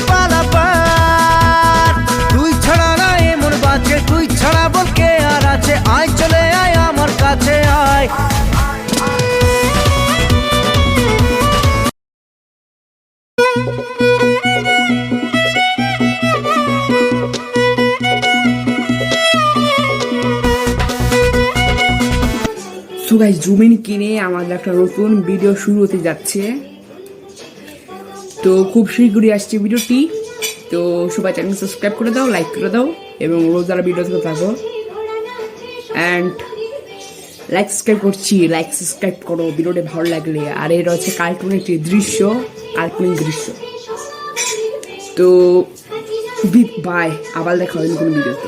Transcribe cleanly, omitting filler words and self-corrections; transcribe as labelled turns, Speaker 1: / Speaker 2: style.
Speaker 1: পালাপার। তুই ছাড়া না এমন বাঁচে, তুই ছাড়া বল কে আর আছে, আয় চলে আয় আমার কাছে আয়।
Speaker 2: সো গাইস, জুমিন কিনে আমাদের একটা নতুন ভিডিও শুরু হতে যাচ্ছে। তো খুব শীঘ্রই আসছে ভিডিওটি। তো সবাই চ্যানেল সাবস্ক্রাইব করে দাও, লাইক করে দাও এবং রোজ যারা ভিডিও থেকে থাকো অ্যান্ড লাইক সাবস্ক্রাইব করছি, লাইক সাবস্ক্রাইব করো ভিডিওটা ভালো লাগলে। আর এর হচ্ছে কার্টুন একটি দৃশ্য, কাল্পনিক দৃশ্য। তো বাই, আবার দেখা হবে নতুন ভিডিওতে।